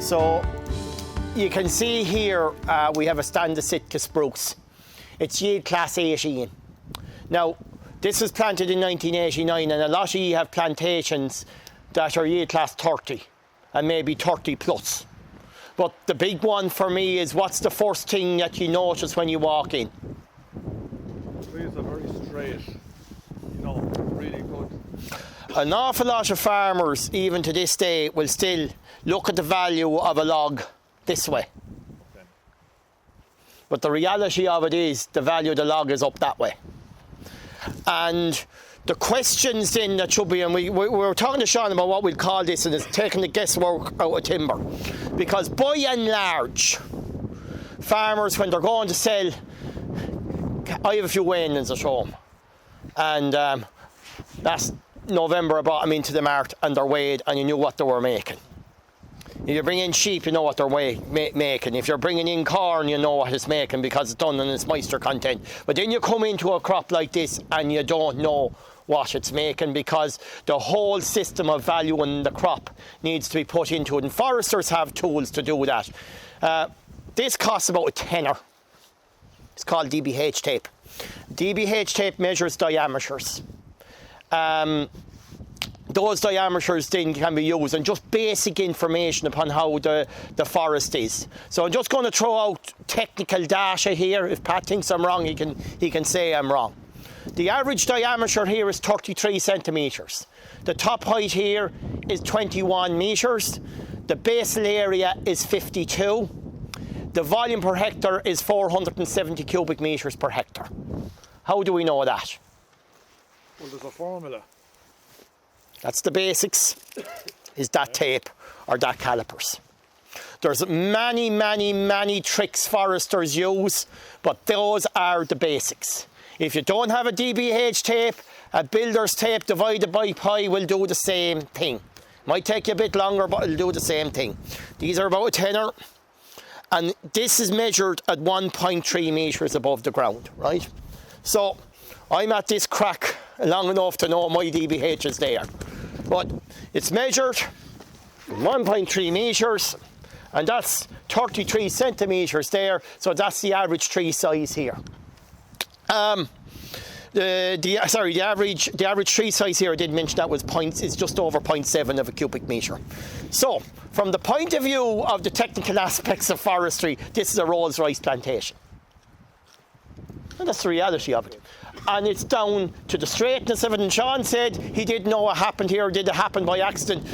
So you can see here we have a stand of Sitka spruce. It's yield class 18. Now, this was planted in 1989, and a lot of you have plantations that are yield class 30 and maybe 30 plus. But the big one for me is, what's the first thing that you notice when you walk in? The trees are very straight, you know, really good. An awful lot of farmers, even to this day, will still look at the value of a log this way. Okay. But the reality of it is, the value of the log is up that way. And the questions then that should be, and we were talking to Sean about what we'll call this, and it's taking the guesswork out of timber. Because by and large, farmers, when they're going to sell, I have a few weightings at home. And last November I brought them into the mart and they're weighed and you knew what they were making. If you bring in sheep, you know what they're making. If you're bringing in corn, you know what it's making because it's done on its moisture content. But then you come into a crop like this and you don't know what it's making, because the whole system of valuing the crop needs to be put into it. And foresters have tools to do that. This costs about a tenner. It's called DBH tape. DBH tape measures diameters. Those diameters then can be used, and just basic information upon how the forest is. So I'm just going to throw out technical data here. If Pat thinks I'm wrong, he can say I'm wrong. The average diameter here is 33 centimetres. The top height here is 21 metres. The basal area is 52. The volume per hectare is 470 cubic metres per hectare. How do we know that? Well, there's a formula. That's the basics, is that tape or that calipers. There's many tricks foresters use, but those are the basics. If you don't have a DBH tape, a builder's tape divided by pi will do the same thing. Might take you a bit longer, but it'll do the same thing. These are about a tenner, and this is measured at 1.3 metres above the ground, right? So I'm at this crack long enough to know my DBH is there. But it's measured 1.3 metres, and that's 33 centimetres there, so that's the average tree size here. The average tree size here, I did mention that, is just over 0.7 of a cubic metre. So, from the point of view of the technical aspects of forestry, this is a Rolls-Royce plantation. And that's the reality of it. And it's down to the straightness of it. And Sean said he didn't know what happened here, or did it happen by accident.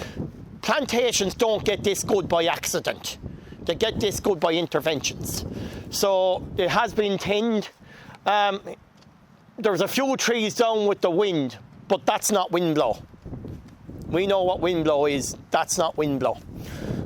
Plantations don't get this good by accident. They get this good by interventions. So it has been thinned. There's a few trees down with the wind, but that's not windblow. We know what windblow is. That's not windblow.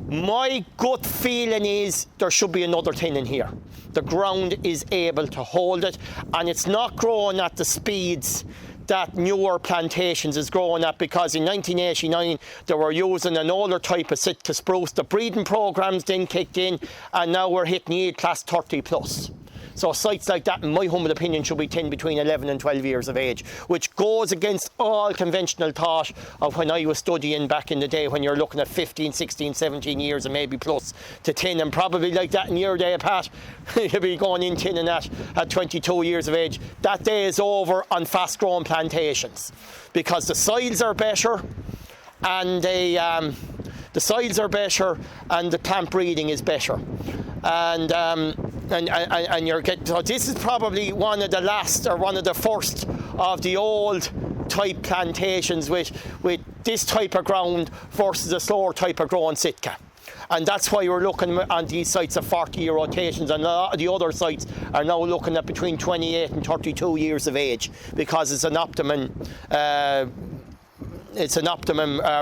My gut feeling is there should be another thinning here. The ground is able to hold it, and it's not growing at the speeds that newer plantations is growing at, because in 1989 they were using an older type of Sitka spruce. The breeding programs then kicked in, and now we're hitting yield class 30 plus. So sites like that, in my humble opinion, should be thinned between 11 and 12 years of age, which goes against all conventional thought of when I was studying back in the day, when you're looking at 15, 16, 17 years and maybe plus to thin, and probably like that in your day, Pat, you'll be going in thinning at 22 years of age. That day is over on fast-growing plantations, because the soils are better, and the soils are better, and the plant breeding is better. And you're getting, so this is probably one of the last, or one of the first of the old type plantations with this type of ground versus a slower type of growing Sitka. And that's why we're looking on these sites of 40-year rotations, and a lot of the other sites are now looking at between 28 and 32 years of age, because it's an optimum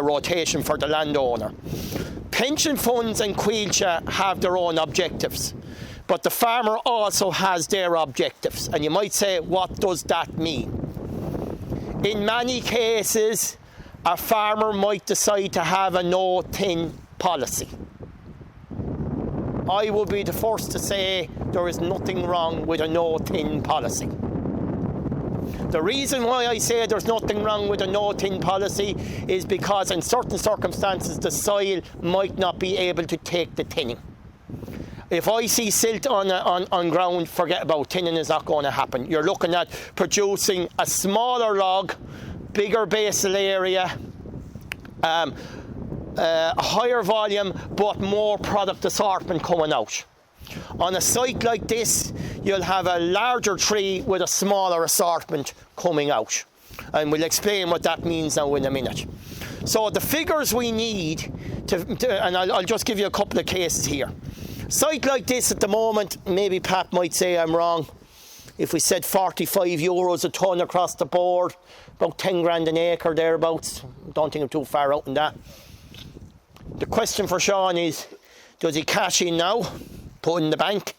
rotation for the landowner. Pension funds and Quilcha have their own objectives, but the farmer also has their objectives. And you might say, what does that mean? In many cases, a farmer might decide to have a no-thin policy. I will be the first to say there is nothing wrong with a no-thin policy. The reason why I say there's nothing wrong with a no-tin policy is because in certain circumstances the soil might not be able to take the tinning. If I see silt on ground, forget about tinning is not going to happen. You're looking at producing a smaller log, bigger basal area, a higher volume, but more product assortment coming out. On a site like this, you'll have a larger tree with a smaller assortment coming out. And we'll explain what that means now in a minute. So the figures we need, and I'll just give you a couple of cases here. Site like this at the moment, maybe Pat might say I'm wrong. If we said €45 a tonne across the board, about 10 grand an acre thereabouts. Don't think I'm too far out in that. The question for Sean is, does he cash in now, put in the bank,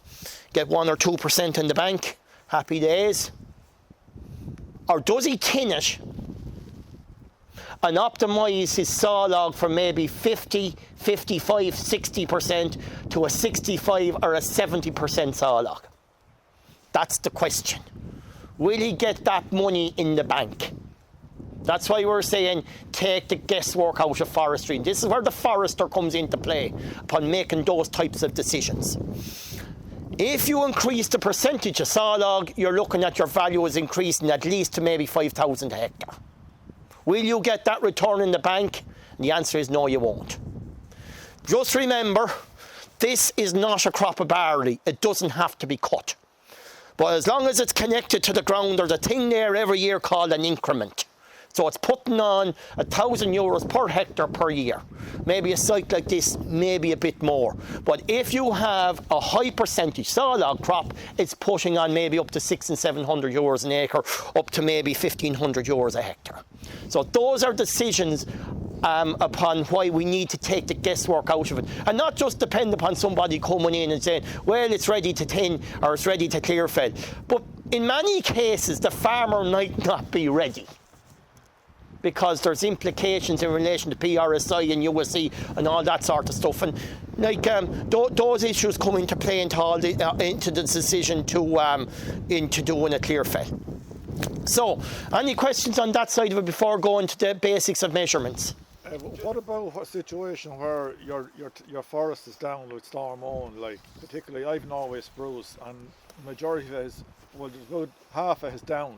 get 1 or 2% in the bank, happy days? Or does he tin it and optimise his saw log from maybe 50, 55, 60% to a 65 or a 70% saw log? That's the question. Will he get that money in the bank? That's why we're saying take the guesswork out of forestry. This is where the forester comes into play upon making those types of decisions. If you increase the percentage of saw log, you're looking at your value is increasing at least to maybe 5,000 a hectare. Will you get that return in the bank? And the answer is no, you won't. Just remember, this is not a crop of barley. It doesn't have to be cut. But as long as it's connected to the ground, there's a thing there every year called an increment. So it's putting on €1,000 per hectare per year. Maybe a site like this, maybe a bit more. But if you have a high percentage saw log crop, it's pushing on maybe up to €600 and €700 an acre, up to maybe €1,500 a hectare. So those are decisions upon why we need to take the guesswork out of it. And not just depend upon somebody coming in and saying, well, it's ready to tin or it's ready to clear fell. But in many cases, the farmer might not be ready, because there's implications in relation to PRSI and USC and all that sort of stuff. And like those issues come into play into the decision into doing a clear fell. So, any questions on that side of it before going to the basics of measurements? What about a situation where your forest is down with storm own, like particularly I've Norway spruce, and the majority of it is, well, there's about half of it is down.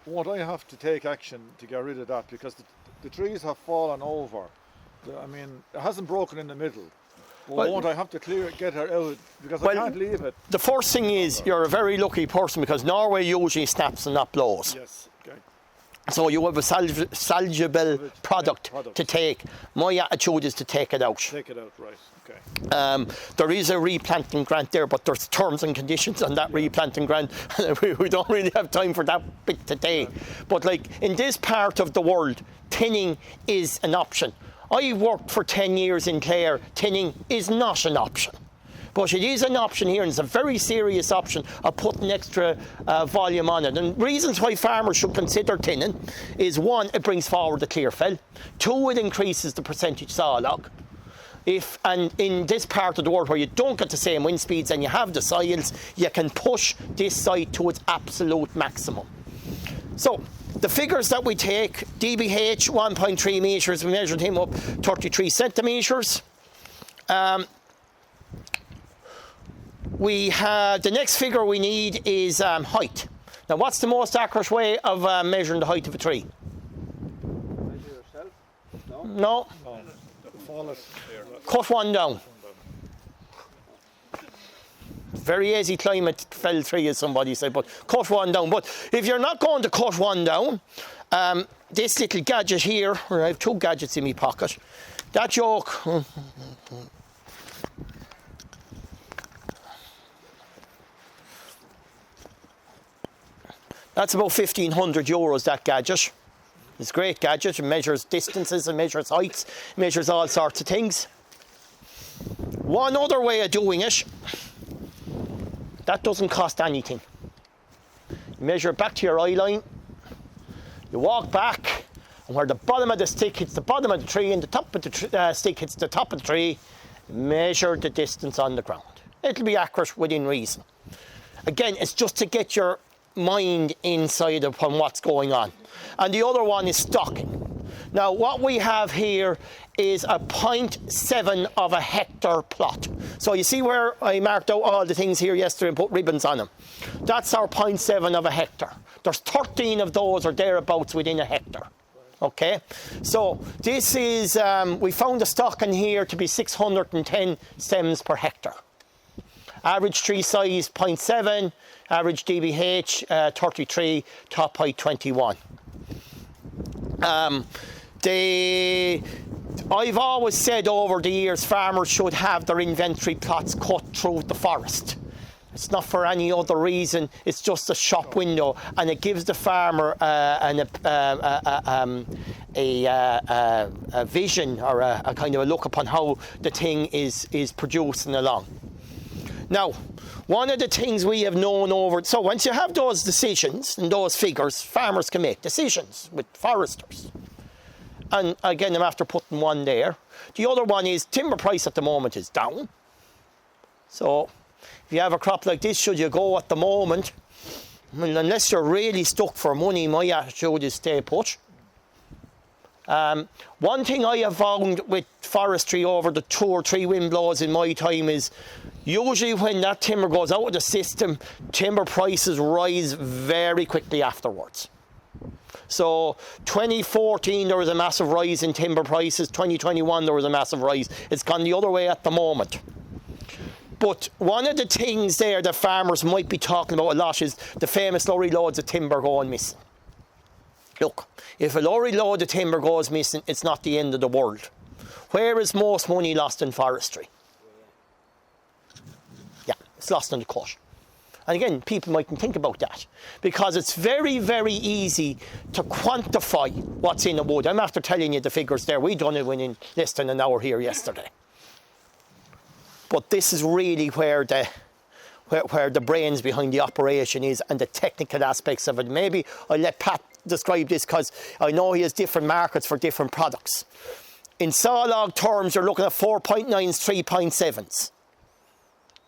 Won't I have to take action to get rid of that? Because the trees have fallen over. I mean, it hasn't broken in the middle. Well, won't I have to get her out? Because I can't leave it. The first thing is, you're a very lucky person, because Norway usually snaps and not blows. Yes, okay. So you have a salvageable product to take. My attitude is to take it out. Take it out, right, okay. There is a replanting grant there, but there's terms and conditions on that replanting grant. We don't really have time for that bit today. But like in this part of the world, tinning is an option. I worked for 10 years in Clare. Tinning is not an option. But it is an option here, and it's a very serious option of putting extra volume on it. And reasons why farmers should consider tinning is, one, it brings forward the clear fell. Two, it increases the percentage saw log. And in this part of the world where you don't get the same wind speeds and you have the soils, you can push this site to its absolute maximum. So the figures that we take, DBH 1.3 metres, we measured him up 33 centimetres. We have the next figure we need is height. Now, what's the most accurate way of measuring the height of a tree? Measure yourself? No. Cut one down. Very easy climate fell tree, as somebody said, but cut one down. But if you're not going to cut one down, this little gadget here, or I have two gadgets in my pocket, that yoke. That's about €1,500, that gadget. It's a great gadget. It measures distances, it measures heights, it measures all sorts of things. One other way of doing it, that doesn't cost anything. You measure it back to your eye line, you walk back, and where the bottom of the stick hits the bottom of the tree and the top of the stick hits the top of the tree, measure the distance on the ground. It'll be accurate within reason. Again, it's just to get your mind inside upon what's going on. And the other one is stocking. Now what we have here is a 0.7 of a hectare plot. So you see where I marked out all the things here yesterday and put ribbons on them. That's our 0.7 of a hectare. There's 13 of those or thereabouts within a hectare. Okay, so this is, we found the stocking here to be 610 stems per hectare. Average tree size 0.7, average DBH 33, top height 21. I've always said over the years farmers should have their inventory plots cut through the forest. It's not for any other reason, it's just a shop window, and it gives the farmer a vision or a kind of a look upon how the thing is producing along. Now, one of the things we have known over, so once you have those decisions and those figures, farmers can make decisions with foresters. And again, I'm after putting one there. The other one is timber price at the moment is down. So if you have a crop like this, should you go at the moment? Well, unless you're really stuck for money, my attitude is stay put. One thing I have found with forestry over the 2 or 3 wind blows in my time is usually when that timber goes out of the system, timber prices rise very quickly afterwards. So 2014 there was a massive rise in timber prices, 2021 there was a massive rise. It's gone the other way at the moment. But one of the things there that farmers might be talking about a lot is the famous lorry loads of timber going missing. Look, if a lorry load of timber goes missing, it's not the end of the world. Where is most money lost in forestry? Yeah, it's lost on the cut. And again, people mightn't think about that because it's very, very easy to quantify what's in a wood. I'm after telling you the figures there. We done it within less than an hour here yesterday. But this is really where the brains behind the operation is and the technical aspects of it. Maybe I'll let Pat describe this because I know he has different markets for different products. In sawlog terms, you're looking at 4.9s, 3.7s.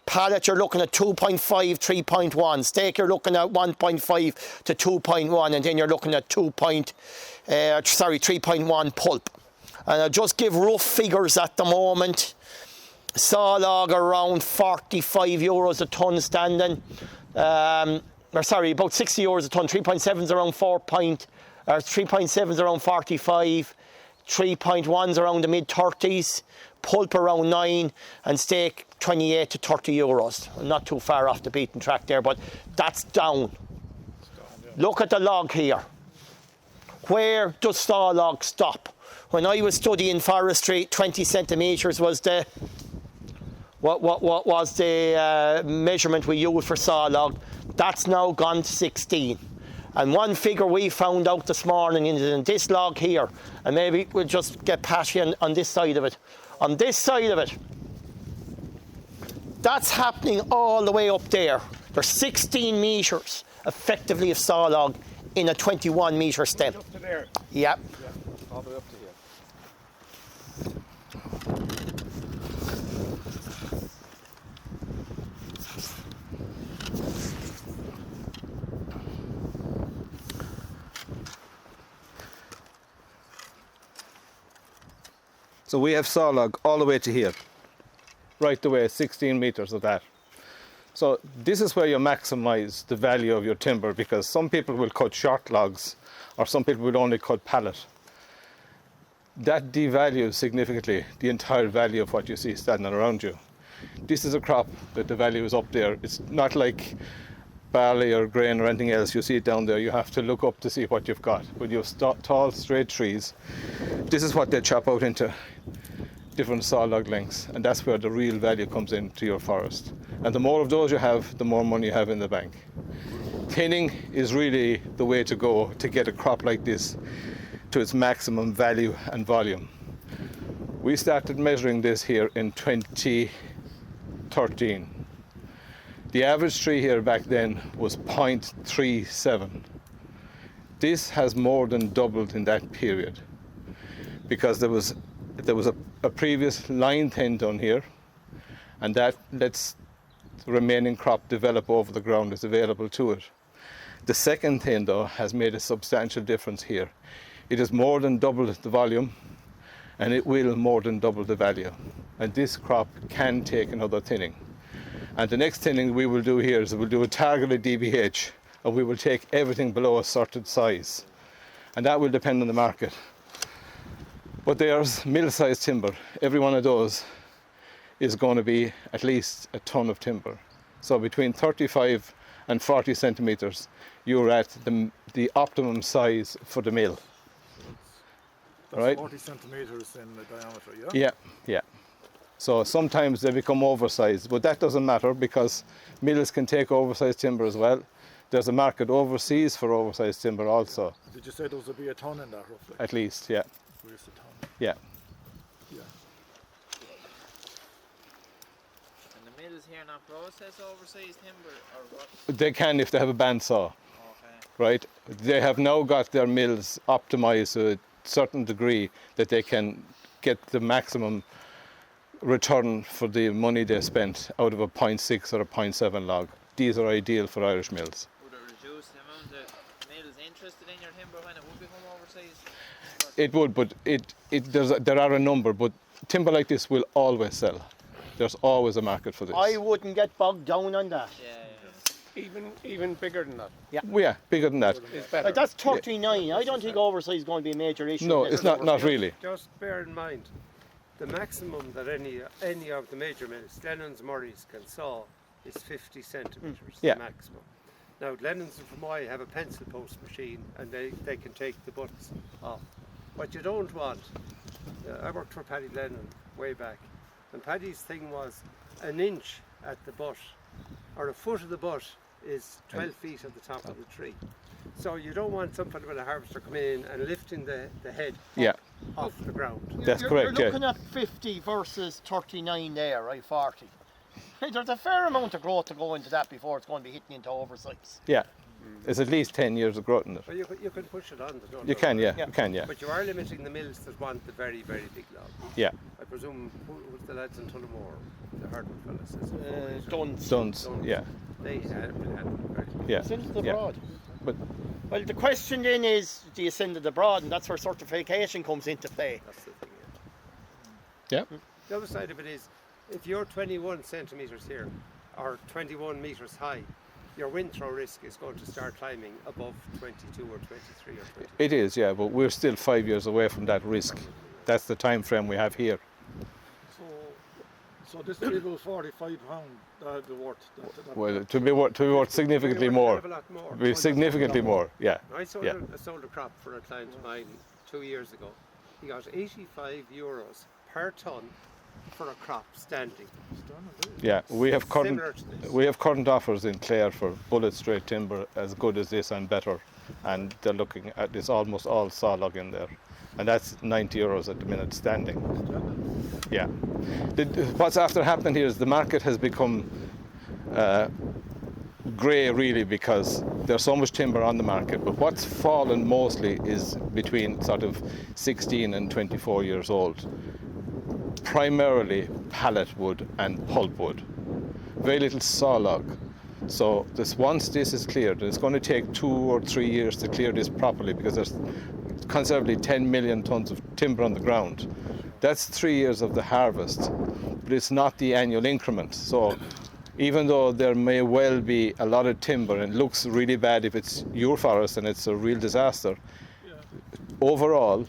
Pallet, you're looking at 2.5, 3.1. Stake, you're looking at 1.5 to 2.1, and then you're looking at 3.1 pulp. And I'll just give rough figures at the moment. Sawlog around 45 euros a tonne standing. About 60 euros a tonne. 3.7's around 3.7's around 45. 3.1's around the mid-30s. Pulp around 9, and steak 28 to 30 euros. I'm not too far off the beaten track there, but that's down. Look at the log here. Where does sawlog stop? When I was studying forestry, 20 centimetres was the what was the measurement we used for sawlog. That's now gone to 16. And one figure we found out this morning is in this log here, and maybe we'll just get patchy on this side of it. On this side of it, that's happening all the way up there. There's 16 metres effectively of sawlog in a 21 metre stem. Up to there. Yep. Yeah, all the way up to here. So we have sawlog all the way to here, right away, 16 metres of that. So this is where you maximise the value of your timber, because some people will cut short logs or some people will only cut pallet. That devalues significantly the entire value of what you see standing around you. This is a crop that the value is up there. It's not like barley or grain or anything else. You see it down there. You have to look up to see what you've got. When you have tall, straight trees, this is what they chop out into different sawlog lengths, and that's where the real value comes into your forest. And the more of those you have, the more money you have in the bank. Thinning is really the way to go to get a crop like this to its maximum value and volume. We started measuring this here in 2013. The average tree here back then was 0.37. This has more than doubled in that period because there was a previous line thin done here, and that lets the remaining crop develop over the ground. It's available to it. The second thing, though, has made a substantial difference here. It is more than double the volume, and it will more than double the value. And this crop can take another thinning. And the next thinning we will do here is we'll do a targeted DBH, and we will take everything below a certain size. And that will depend on the market. But there's mill-sized timber. Every one of those is going to be at least a ton of timber. So between 35 and 40 centimetres, you're at the optimum size for the mill. That's right? 40 centimetres in the diameter, yeah? Yeah, yeah. So sometimes they become oversized, but that doesn't matter because mills can take oversized timber as well. There's a market overseas for oversized timber also. Did you say there would be a ton in that roughly? At least, yeah. Where's the ton? Yeah. Yeah. And the mills here not process oversized timber or what? They can if they have a bandsaw, Okay. right? They have now got their mills optimized to a certain degree that they can get the maximum return for the money they spent out of a 0.6 or a 0.7 log. These are ideal for Irish mills. Would it reduce the amount of mills interested in your timber when it would become oversized? It would, but there are a number, but timber like this will always sell. There's always a market for this. I wouldn't get bogged down on that. Yeah. Even bigger than that. Yeah, bigger than that. It's better. Like that's 39. I don't think oversize is going to be a major issue. No, in it's this. not really. Just bear in mind, the maximum that any of the major mills, Lennon's, Murray's, can saw is 50 centimetres, Yeah. the maximum. Now, Lennon's and Fermoy have a pencil post machine and they can take the butts off. What you don't want, I worked for Paddy Lennon way back, and Paddy's thing was an inch at the butt, or a foot of the butt is 12 feet at the top of the tree. So you don't want somebody with a harvester coming in and lifting the head Yeah, off the ground. that's You're correct. looking Yeah. at 50 versus 39 there, right? 40. There's a fair amount of growth to go into that before it's going to be hitting into oversize. Yeah. There's at least 10 years of growth in it. Well, you can push it on. You can, yeah. You can, yeah. But you are limiting the mills that want the very, very big log. Yeah. I presume, who was the lads in Tullamore, the hardwood fellas? Done. Sons, yeah. They had very Yeah. Send it yeah. abroad. But Well, the question then is, do you send it abroad? And that's where certification comes into play. That's the thing. yeah, The other side of it is, if you're 21 centimetres here, or 21 metres high, your wind throw risk is going to start climbing above 22 or 23 or 24. it is, yeah, but we're still 5 years away from that risk. That's the time frame we have here. So this tree was £45, the worth. Well, to be worth significantly more. A lot more. Be significantly more, yeah. I sold, Yeah. I sold a crop for a client of mine 2 years ago. He got €85 per tonne for a crop standing. Yeah, we have current Similar to this. we have current offers in Clare for bullet straight timber as good as this and better, and they're looking at this almost all saw log in there, and that's €90 at the minute standing. Yeah, what's after happening here is the market has become grey really because there's so much timber on the market, but what's fallen mostly is between sort of 16 and 24 years old. Primarily pallet wood and pulpwood. Very little saw log. So once this is cleared, it's going to take 2 or 3 years to clear this properly because there's considerably 10 million tons of timber on the ground. That's 3 years of the harvest, but it's not the annual increment. So even though there may well be a lot of timber and it looks really bad if it's your forest and it's a real disaster, overall,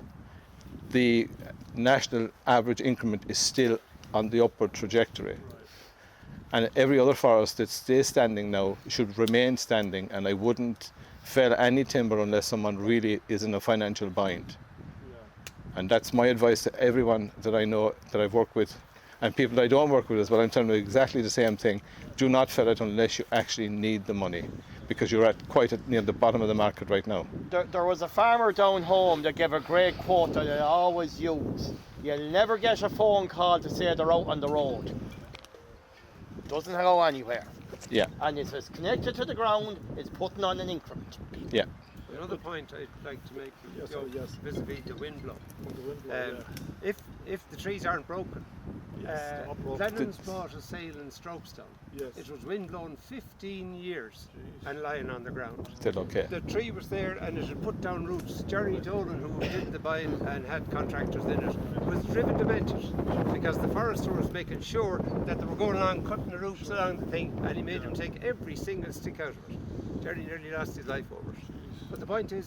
the national average increment is still on the upward trajectory. And every other forest that stays standing now should remain standing, and I wouldn't fell any timber unless someone really is in a financial bind. And that's my advice to everyone that I know that I've worked with, and people that I don't work with as well. I'm telling you exactly the same thing. Do not fell it unless you actually need the money, because you're near the bottom of the market right now. There was a farmer down home that gave a great quote that I always use. You'll never get a phone call to say they're out on the road. Doesn't go anywhere. Yeah, And if it's connected to the ground, it's putting on an increment. yeah, Another point I'd like to make Yes, sir, yes. vis-a-vis the wind blow. The wind blow, If the trees aren't broken, Yes, the uproar. Lennon's bought a sale in Strokestown. Yes. It was windblown 15 years and lying on the ground. Still okay. The tree was there and it had put down roots. Jerry Dolan, who did the buying and had contractors in it, was driven demented because the forester was making sure that they were going along cutting the roots along the thing, and he made him take every single stick out of it. Jerry nearly lost his life over it. But the point is,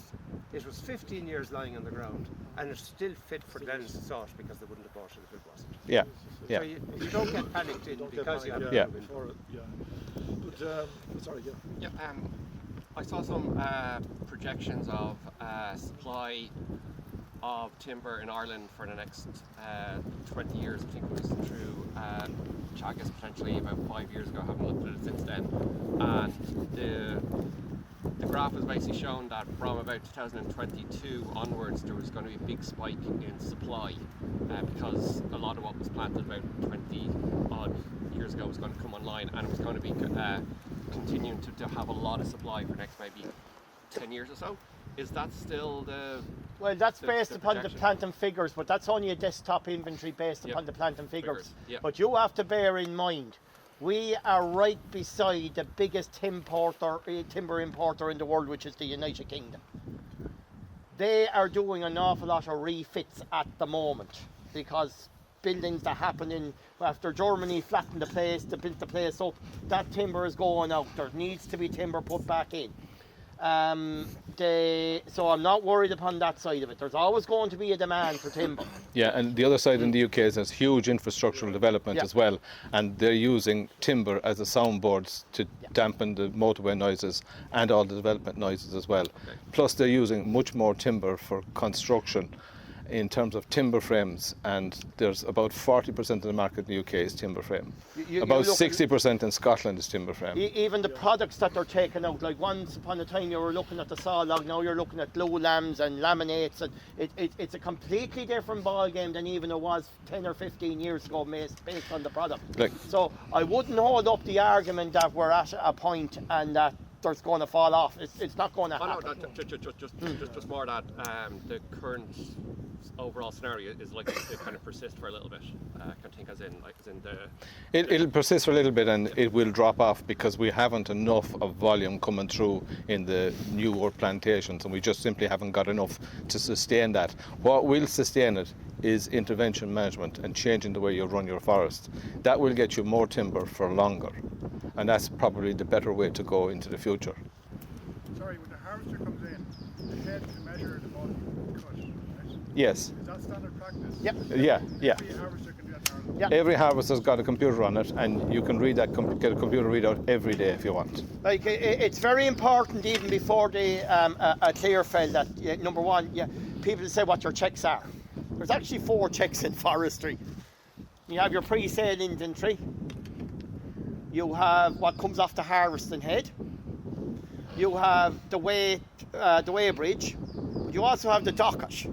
it was 15 years lying on the ground and it's still fit for Glenn's to saw it because they wouldn't have bought it if it wasn't. Yeah, yeah. So you don't get panicked in because you have Yeah. But sorry, yeah. Yeah, I saw some projections of supply of timber in Ireland for the next 20 years. I think it was through Teagasc potentially about 5 years ago. I haven't looked at it since then. And the graph was basically showing that from about 2022 onwards there was going to be a big spike in supply because a lot of what was planted about 20 odd years ago was going to come online, and it was going to be continuing to have a lot of supply for the next maybe 10 years or so. Is that still the... Well, that's based upon the projection? planting figures, but that's only a desktop inventory based Yep. upon the planting figures. Yep. But you have to bear in mind, we are right beside the biggest timber importer in the world, which is the United Kingdom. They are doing an awful lot of refits at the moment because buildings that happen after Germany flattened the place, they built the place up, that timber is going out. There needs to be timber put back in. So I'm not worried upon that side of it. There's always going to be a demand for timber. Yeah, and the other side in the UK is there's huge infrastructural development Yeah. as well, and they're using timber as a soundboards to dampen the motorway noises and all the development noises as well. Plus they're using much more timber for construction in terms of timber frames, and there's about 40% of the market in the UK is timber frame. You About look at- 60% in Scotland is timber frame. Even the products that they're taking out, like once upon a time you were looking at the saw log, now you're looking at glue lambs and laminates, and it's a completely different ball game than even it was 10 or 15 years ago based on the product. Like- So I wouldn't hold up the argument that we're at a point and that there's going to fall off. It's not going to Oh happen. no, just more that the current overall scenario is likely to kind of persist for a little bit. I think as in the... It'll persist for a little bit and it will drop off because we haven't enough of volume coming through in the newer plantations, and we just simply haven't got enough to sustain that. What will sustain it is intervention management and changing the way you run your forest. That will get you more timber for longer, and that's probably the better way to go into the future. Sorry, when the harvester comes in, the head to measure the volume cut, right? Yes. Is that standard practice? Yep. Yeah. Every harvester can do that in Ireland? Yeah. Every harvester's got a computer on it, and you can read that, get a computer readout every day if you want. Like it's very important even before the a clear fell that number one, people say what your checks are. There's actually 4 checks in forestry. You have your pre-sale inventory. You have what comes off the harvesting head. You have the weighbridge. But you also have the docket.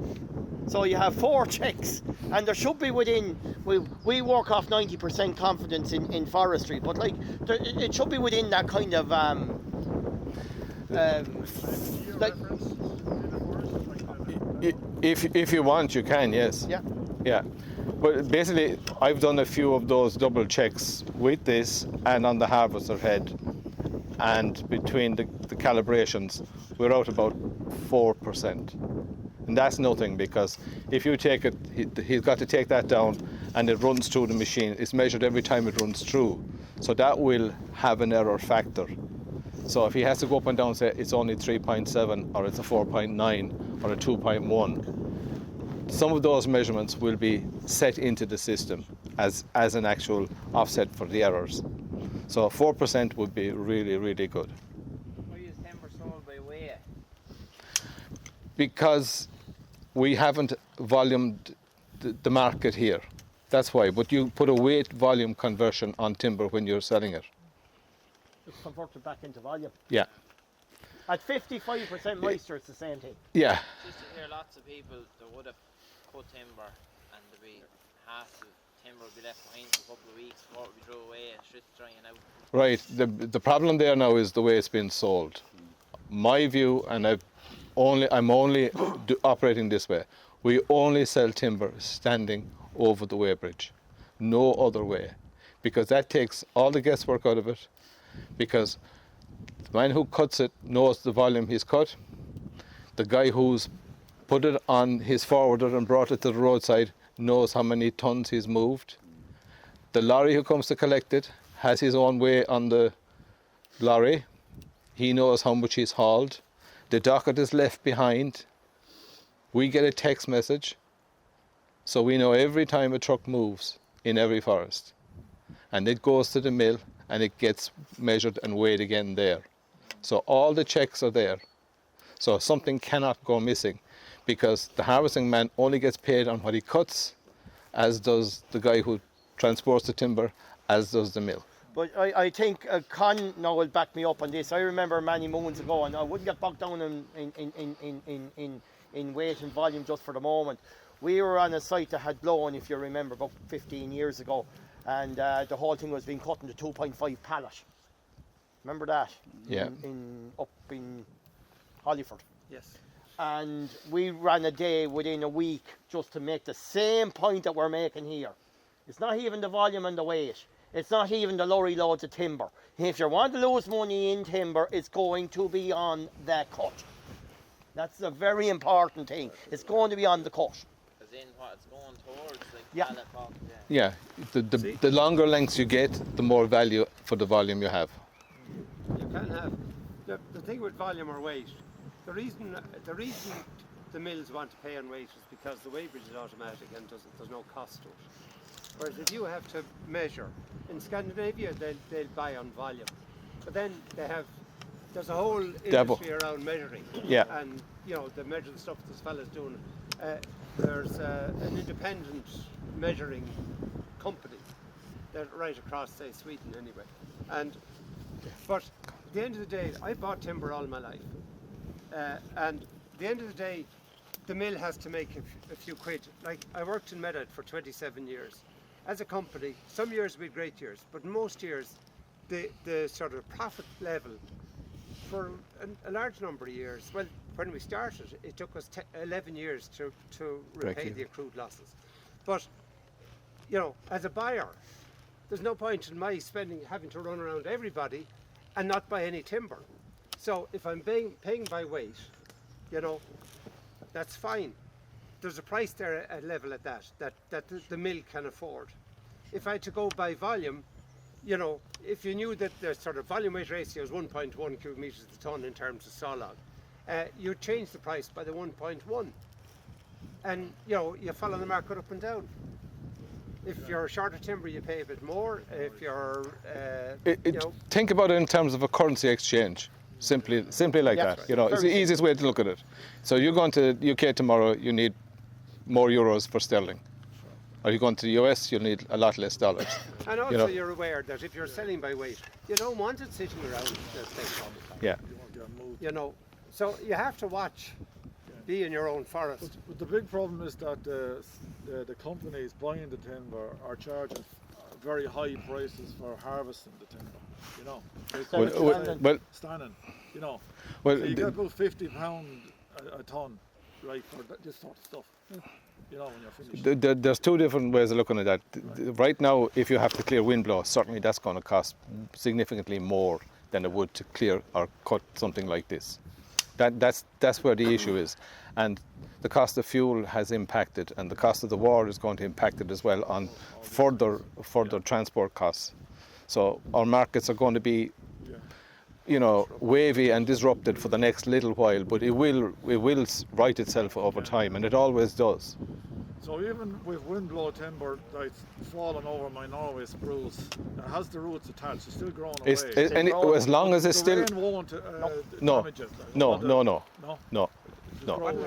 So you have 4 checks, and there should be within. We work off 90% confidence in forestry, but it should be within that kind of. Like, If you want, you can, yes. yeah. Yeah. But basically, I've done a few of those double checks with this and on the harvester head, and between the calibrations, we're out about 4%. And that's nothing, because if you take it, he's got to take that down and it runs through the machine. It's measured every time it runs through. So that will have an error factor. So if he has to go up and down and say it's only 3.7 or it's a 4.9 or a 2.1, some of those measurements will be set into the system as an actual offset for the errors. So 4% would be really, really good. Why is timber sold by weight? Because we haven't volumed the market here. That's why. But you put a weight volume conversion on timber when you're selling it. It's converted back into volume. Yeah. At 55% moisture, it's the same thing. Yeah. Just to hear lots of people that would have cut timber and there'd be half the timber would be left behind for a couple of weeks before it would be thrown away and shit's drying out. Right. The problem there now is the way it's been sold. My view, and I'm only operating this way. We only sell timber standing over the weighbridge. no other way, because that takes all the guesswork out of it, because the man who cuts it knows the volume he's cut. The guy who's put it on his forwarder and brought it to the roadside knows how many tons he's moved. The lorry who comes to collect it has his own way on the lorry. He knows how much he's hauled. The docket is left behind. We get a text message, so we know every time a truck moves in every forest. And it goes to the mill and it gets measured and weighed again there. So all the checks are there. So something cannot go missing, because the harvesting man only gets paid on what he cuts, as does the guy who transports the timber, as does the mill. But I think Con now will back me up on this. I remember many moons ago, and I wouldn't get bogged down in weight and volume just for the moment. We were on a site that had blown, if you remember, about 15 years ago, and the whole thing was being cut into 2.5 pallet. Remember that? Yeah. Up in Hollyford. Yes. And we ran a day within a week just to make the same point that we're making here. It's not even the volume and the weight. It's not even the lorry loads of timber. If you want to lose money in timber, it's going to be on the cut. That's a very important thing. It's going to be on the cut. As in what it's going towards, like Yeah. pallet box, Yeah, the longer lengths you get, the more value for the volume you have. You can have the thing with volume or weight. The reason the mills want to pay on weight is because the weighbridge is automatic and there's no cost to it. Whereas if you have to measure, in Scandinavia they'll buy on volume, but then there's a whole industry around measuring. Yeah. And they measure the stuff this fella's doing. There's an independent measuring company that right across, say, Sweden anyway. But at the end of the day, I bought timber all my life, and at the end of the day, the mill has to make a few quid. Like, I worked in Manor for 27 years. As a company, some years we had great years, but most years, the sort of profit level for a large number of years, well, when we started, it took us 11 years to repay the accrued losses. But, as a buyer, there's no point in my having to run around everybody and not buy any timber. So if I'm paying by weight, that's fine. There's a price there at level at that the mill can afford. If I had to go by volume, if you knew that the sort of volume weight ratio is 1.1 cubic meters a ton in terms of saw log, you'd change the price by the 1.1. And you follow the market up and down. If you're shorter timber, you pay a bit more. If you're, think about it in terms of a currency exchange. Simply like that. Right. It's the easiest way to look at it. So you're going to UK tomorrow, you need more euros for sterling. Or you're going to the US, you'll need a lot less dollars. And also you're aware that if you're selling by weight, you don't want it sitting around the place all the time. Yeah. So you have to watch, be in your own forest. But the big problem is that the companies buying the timber are charging very high prices for harvesting the timber. Standing. So you get about £50 a ton, right, for this sort of stuff. When you're finished. There's two different ways of looking at that. Right now, if you have to clear windblow, certainly that's going to cost significantly more than it would to clear or cut something like this. That's where the issue is. And the cost of fuel has impacted, and the cost of the war is going to impact it as well on further transport costs. So our markets are going to be, wavy and disrupted for the next little while, but it will right itself over time, and it always does. So even with windblow timber that's fallen over my Norway spruce, it has the roots attached. It's still growing away. As long as it's still rain won't no, damage it. no.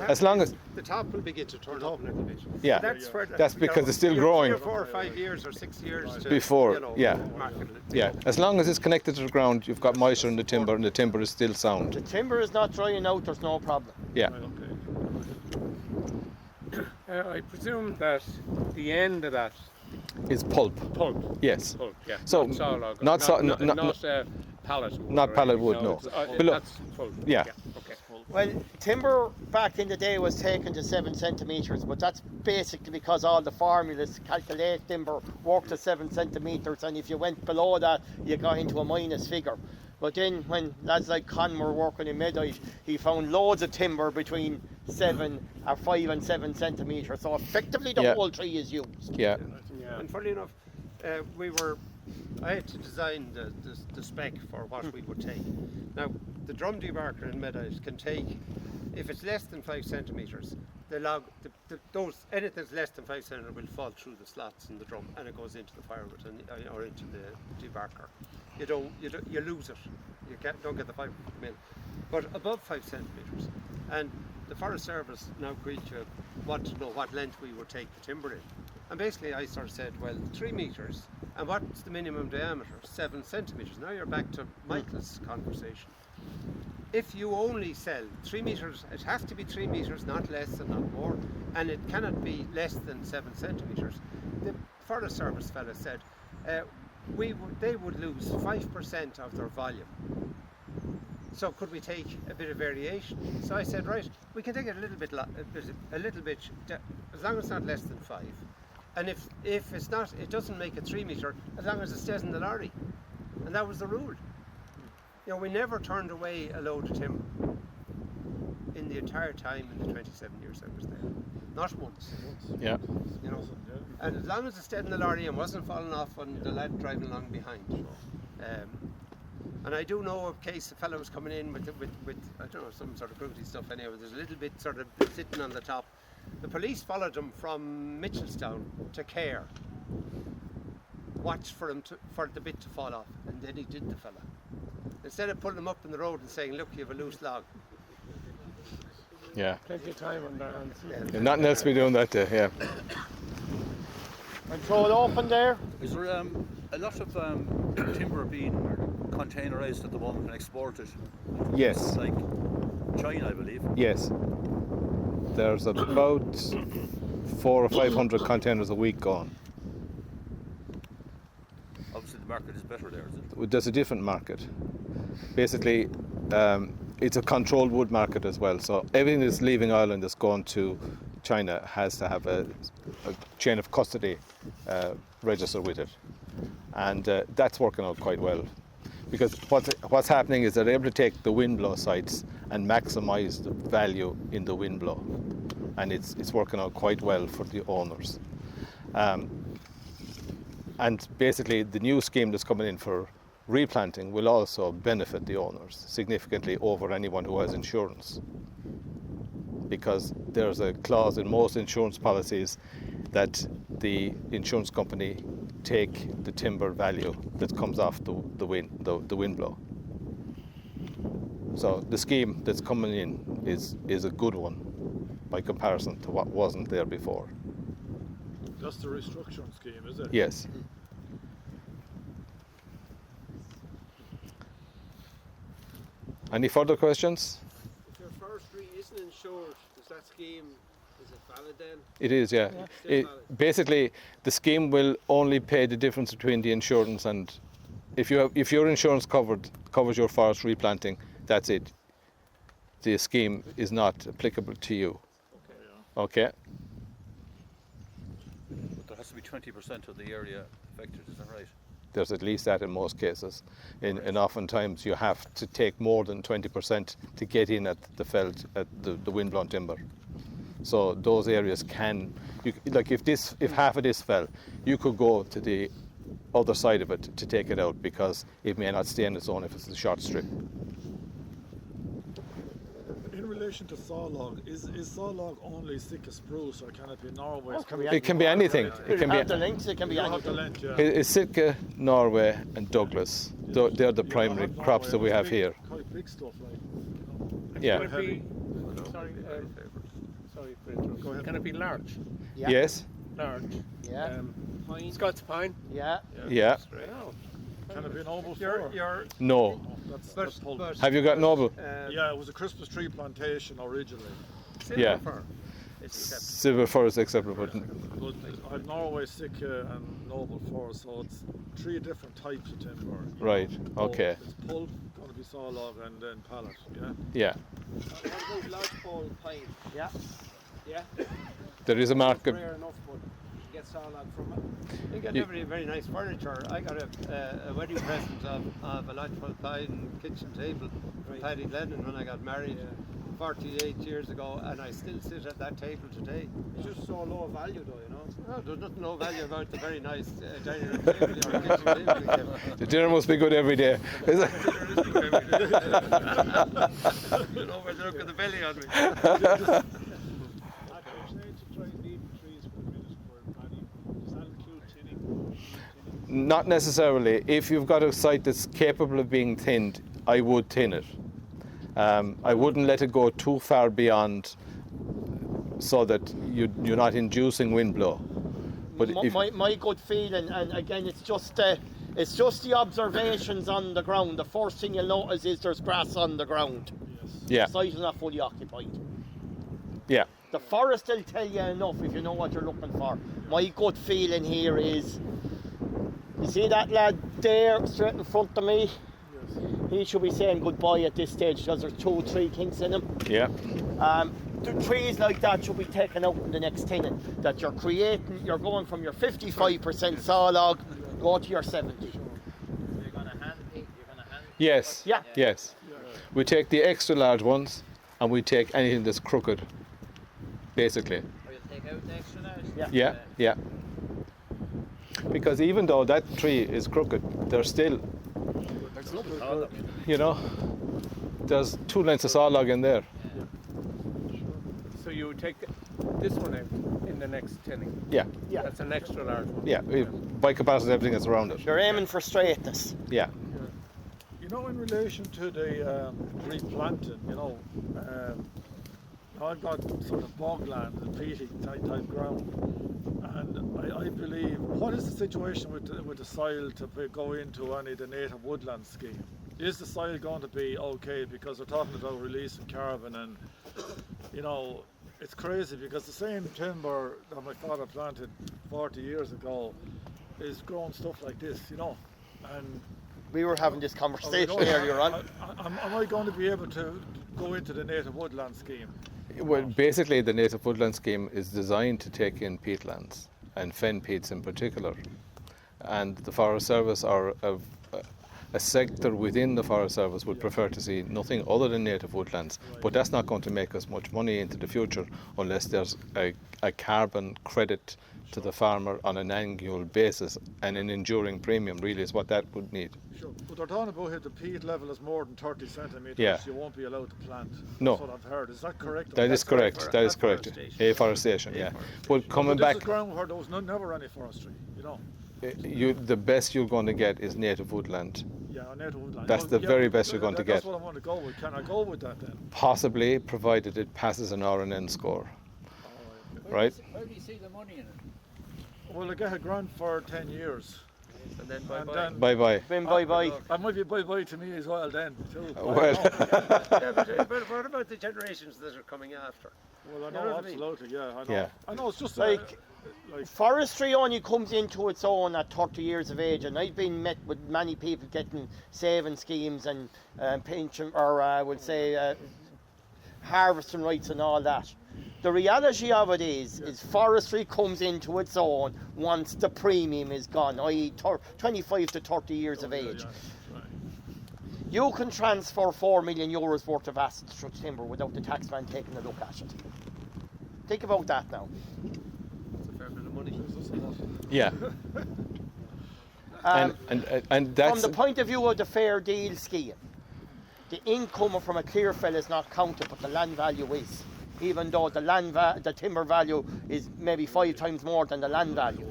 As long as the top will begin to turn up a little bit. Yeah, that's because it's still growing. 3 or 4 or 5 years or 6 years before. market it. Yeah. As long as it's connected to the ground, you've got moisture in the timber, and the timber is still sound. The timber is not drying out, there's no problem. Yeah. I presume that the end of that It's pulp. pulp. Yes. Pulp, yeah. So, not saw log. not saw- not not- pallet wood. not or pallet anything, wood, no. It's, But look, that's pulp. yeah. Okay. Well, timber back in the day was taken to 7 centimetres, but that's basically because all the formulas to calculate timber worked to 7 centimetres, and if you went below that, you got into a minus figure. But then when lads like Con were working in Medite, he found loads of timber between 5 and 7 centimetres, so effectively the whole tree is used. Yeah. And funny enough, I had to design the spec for what we would take. Now, the drum debarker in Medite can take, if it's less than 5 centimetres, the log, anything that's less than 5 centimetres will fall through the slots in the drum, and it goes into the firewood or into the debarker. You lose it. You don't get the fibre in. But above 5 centimetres, and the Forest Service now want to know what length we would take the timber in. And basically I sort of said, well, 3 metres, and what's the minimum diameter? 7 centimetres. Now you're back to Michael's conversation. If you only sell 3 metres, it has to be 3 metres, not less and not more, and it cannot be less than 7 centimetres. The Forest Service fella said they would lose 5% of their volume. So could we take a bit of variation? So I said, right, we can take it a little bit, as long as it's not less than 5. And if it's not, it doesn't make a 3 metre, as long as it stays in the lorry. And that was the rule. You know, we never turned away a load of timber in the entire time in the 27 years I was there. Not once. Yeah. You know, and as long as it stayed in the lorry and wasn't falling off on the lad driving along behind. And I do know a case, a fellow was coming in with I don't know, some sort of cruelty stuff anyway. There's a little bit sort of sitting on the top. The police followed him from Mitchelstown to Care. Watched for him for the bit to fall off, and then he did the fella. Instead of pulling him up in the road and saying, look, you have a loose log. Yeah. Plenty of time on their hands. Yeah, nothing else to be doing that day, yeah. And throw it open there. Is there a lot of timber being containerised at the moment and exported? Yes. Like China, I believe. Yes. There's about 400 or 500 containers a week gone. Obviously the market is better there, is it? There's a different market. Basically, it's a controlled wood market as well. So everything that's leaving Ireland that's going to China has to have a chain of custody register with it. And that's working out quite well. Because what's happening is they're able to take the windblow sites and maximise the value in the windblow. And it's working out quite well for the owners. And basically the new scheme that's coming in for replanting will also benefit the owners significantly over anyone who has insurance. Because there's a clause in most insurance policies that the insurance company take the timber value that comes off the windblow. So the scheme that's coming in is a good one by comparison to what wasn't there before. That's the restructuring scheme, is it? Yes. Any further questions? If your forestry isn't insured, does that scheme, is it valid then? It is, yeah. Basically, the scheme will only pay the difference between the insurance and if your insurance covers your forest replanting, that's it. The scheme is not applicable to you. Okay. But there has to be 20% of the area affected, is that right? There's at least that in most cases. And oftentimes you have to take more than 20% to get in at the felled, at the windblown timber. So those areas if half of this fell, you could go to the other side of it to take it out because it may not stay in its own if it's a short strip. In relation to sawlog, is sawlog only thick as spruce, or can it be Norway? It can be anything. It can be the lengths, it can be anything. It's Sitka, Norway and Douglas. They're the primary crops that we have here. Quite big stuff, like. Yeah. Sorry for interrupting. Go ahead. Can it be large? Yeah. Yes. Large. Yeah. Scots pine. Yeah. Yeah. Can it be noble fir? No. That's Have you got noble? yeah, it was a Christmas tree plantation originally. Yeah. It's acceptable. Silver fir is acceptable, but But I've Norway Sitka and Noble Forest, so it's 3 different types of timber. you Right, know. okay. It's pulp, going to be saw log, and then pallet. Yeah. yeah, What about lodgepole pine? Yeah, Yeah? there is a market. rare enough, but You get sawlog from it? you get You- very nice furniture. I got a wedding present of a lodgepole pine kitchen table from Paddy Lennon when I got married 48 years ago, and I still sit at that table today. It's just so low value though, you know? Oh, there's nothing no value about the very nice dining room table or kitchen table. we get. The dinner must be good every day. Is it? You know where they look at the belly on me. I'd say to try and leave the trees for a minute for paddy. Does that include tinning? Not necessarily. If you've got a site that's capable of being thinned, I would thin it. I wouldn't let it go too far beyond so that you're not inducing wind blow. But if, my good feeling, and again, it's just the observations on the ground. The first thing you'll notice is there's grass on the ground. yeah, The site is not fully occupied. yeah, The forest will tell you enough if you know what you're looking for. My gut feeling here is, you see that lad there, straight in front of me? He should be saying goodbye at this stage because there's 2-3 kinks in him. yeah, The trees like that should be taken out in the next tinning. That you're going from your 55% sawlog, go to your 70. You're gonna hand pick, you're gonna hand yes, Yeah. yes. We take the extra large ones and we take anything that's crooked, basically. or you'll take out the extra large. Yeah. Yeah, yeah. Because even though that tree is crooked, there's still, you know, there's 2 lengths of sawlog in there. So you would take this one out in the next tinning. Yeah, Yeah. That's an extra large one. yeah. By comparison, everything that's around it. You're aiming for straightness. Yeah, You know, in relation to the replanting, I've got sort of bogland and peaty type ground, and I believe, what is the situation with the soil to go into any of the native woodland scheme? Is the soil going to be okay? Because we're talking about releasing carbon, and it's crazy because the same timber that my father planted 40 years ago is growing stuff like this, and We were having this are we conversation going- earlier on. Am I going to be able to go into the native woodland scheme? well, basically the native woodland scheme is designed to take in peatlands and fen peats in particular, and the Forest Service or a sector within the Forest Service would prefer to see nothing other than native woodlands, but that's not going to make us much money into the future unless there's a carbon credit to the farmer on an annual basis, and an enduring premium really is what that would need. Sure. But they're talking about if the peat level is more than 30 centimetres, Yeah. you won't be allowed to plant. No. That's what I've heard. Is that correct? That is correct. for- That is correct. afforestation. Afforestation, yeah. But coming But this back, is ground where there was never any forestry, the best you're going to get is native woodland. Yeah, native woodland. That's the very best you're going to That's get. what I want to go with. Can I go with that then? Possibly, provided it passes an R&N score, right? Where do you see the money in it? Well, I get a grant for 10 years. And then And bye-bye. then Bye-bye. Been bye-bye. that might be bye-bye to me as well then, too. Well, Yeah, but what about the generations that are coming after? Well, I You know know, what I mean? absolutely, yeah, I know. Yeah. I know, it's just Like- like Forestry only comes into its own at 30 years of age, and I've been met with many people getting saving schemes and pension, or we'll say harvesting rights and all that. The reality of it is forestry comes into its own once the premium is gone, i.e. 25 to 30 years of age. right. You can transfer €4 million worth of assets through timber without the taxman taking a look at it. Think about that now. It's a fair bit of money. yeah. Um, And that's From the point of view of the fair deal scheme, the income from a clear fell is not counted, but the land value is. Even though the timber value is maybe 5 times more than the land value.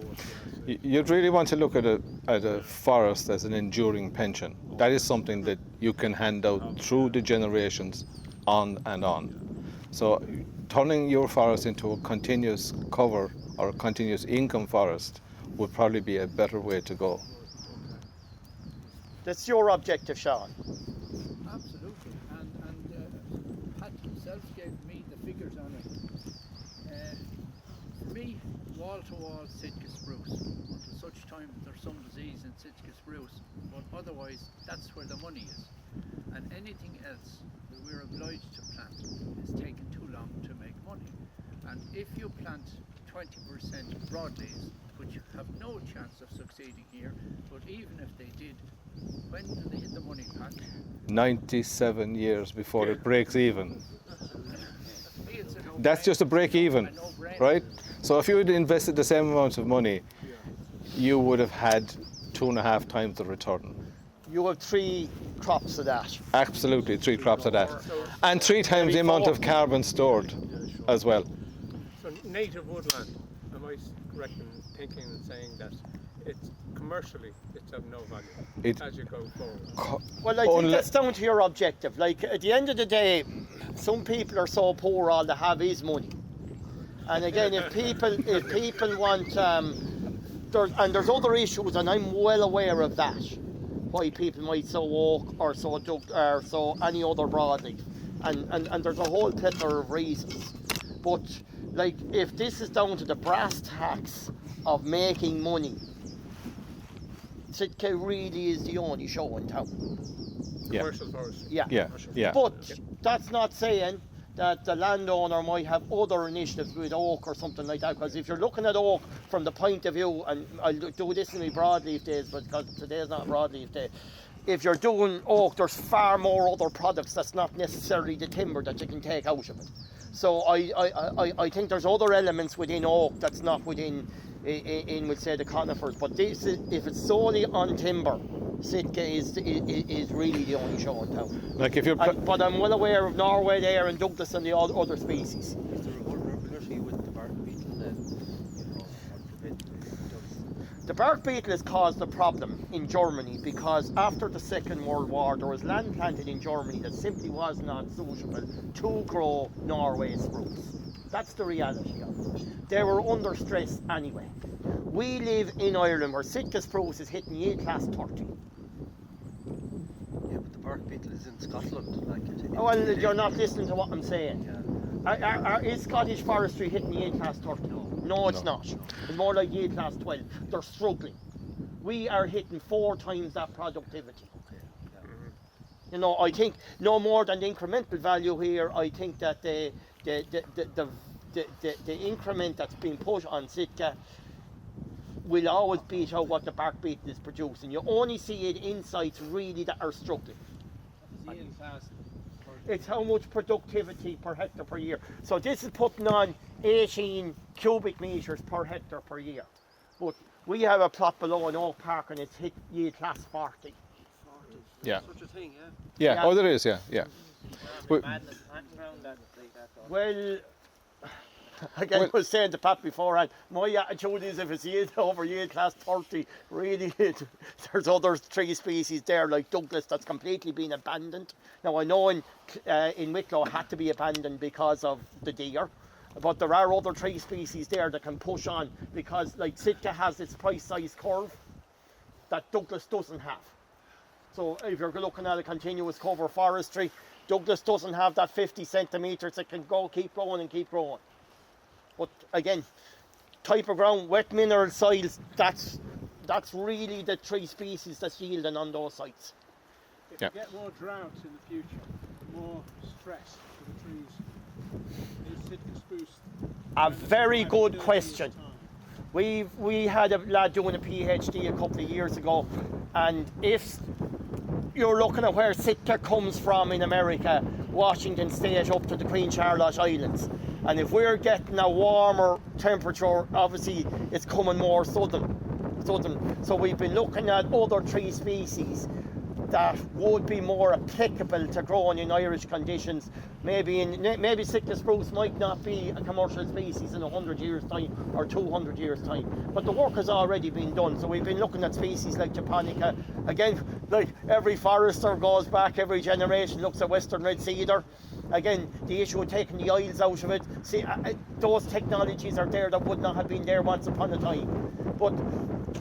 you'd really want to look at a forest as an enduring pension. That is something that you can hand out through the generations on and on. So turning your forest into a continuous cover or a continuous income forest would probably be a better way to go. That's your objective, Sean. Absolutely. And Pat himself gave me the figures on it. wall-to-wall Sitka spruce until such time there's some disease in Sitka spruce, but otherwise that's where the money is. And anything else that we're obliged to plant is taking too long to make money. And if you plant 20% broadleaves, which have no chance of succeeding here, but even if they did, when do they hit the money, Pat? 97 years before it breaks even. It's a That's just a break even, no-brainer. right? So if you had invested the same amount of money, you would have had 2.5 times the return. You have 3 crops of that. Absolutely, 3 crops of that. And 3 times the amount of carbon stored as well. So native woodland, am I correct in thinking and saying that it's commercially it's of no value as you go forward? Well, I think that's down to your objective. Like, at the end of the day, some people are so poor all they have is money. And again, if people want, there's other issues, and I'm well aware of that. Why people might sow oak or sow any other broadleaf, and there's a whole plethora of reasons. But like, if this is down to the brass tacks of making money, Sitka really is the only show in town. Yeah. Commercial forestry. Yeah. But that's not saying that the landowner might have other initiatives with oak or something like that. Because if you're looking at oak from the point of view, and I'll do this in my broadleaf days, but because today's not broadleaf day. If you're doing oak, there's far more other products that's not necessarily the timber that you can take out of it. So I think there's other elements within oak that's not within we'll say the conifers. But this is, if it's solely on timber, Sitka is really the only show in town. Like if you're but I'm well aware of Norway there and Douglas and the other species. Is there a vulnerability with the bark beetle then? The bark beetle has caused a problem in Germany because after the Second World War there was land planted in Germany that simply was not suitable to grow Norway spruce. That's the reality of it. They were under stress anyway. We live in Ireland where Sitka spruce is hitting yield class 30. Yeah, but the bark beetle is in Scotland. Like it. Oh, well, you're not listening to what I'm saying. Yeah. Is Scottish Forestry hitting yield class 30? No, it's not. It's more like yield class 12. They're struggling. We are hitting 4 times that productivity. You know, I think no more than the incremental value here. I think that the increment that's being put on Sitka will always beat out what the bark beetle is producing. You only see it in sites really that are struggling. It's how much productivity per hectare per year. So this is putting on 18 cubic metres per hectare per year. But we have a plot below in Oak Park and it's hit yield class 40. Yeah. Such a thing, Yeah. Oh, there is. Yeah. Well, again, I was saying to Pat beforehand, my attitude is if it's over yield class 30, really, there's other tree species there like Douglas that's completely been abandoned. Now I know in Wicklow it had to be abandoned because of the deer, but there are other tree species there that can push on because like Sitka has its price size curve that Douglas doesn't have. So if you're looking at a continuous cover forestry, Douglas doesn't have that 50 centimetres. It can keep growing and keep growing. But again, type of ground, wet mineral soils, that's really the tree species that's yielding on those sites. If you get more droughts in the future, more stress for the trees, is Sitka spruce? A very good question. We had a lad doing a PhD a couple of years ago, and if you're looking at where Sitka comes from in America, Washington State up to the Queen Charlotte Islands, and if we're getting a warmer temperature, obviously it's coming more southern. So we've been looking at other tree species that would be more applicable to growing in Irish conditions. Maybe Sitka spruce might not be a commercial species in 100 years' time or 200 years' time, but the work has already been done. So we've been looking at species like Japonica. Again, like every forester goes back, every generation looks at Western red cedar. Again, the issue of taking the oils out of it. See, those technologies are there that would not have been there once upon a time. But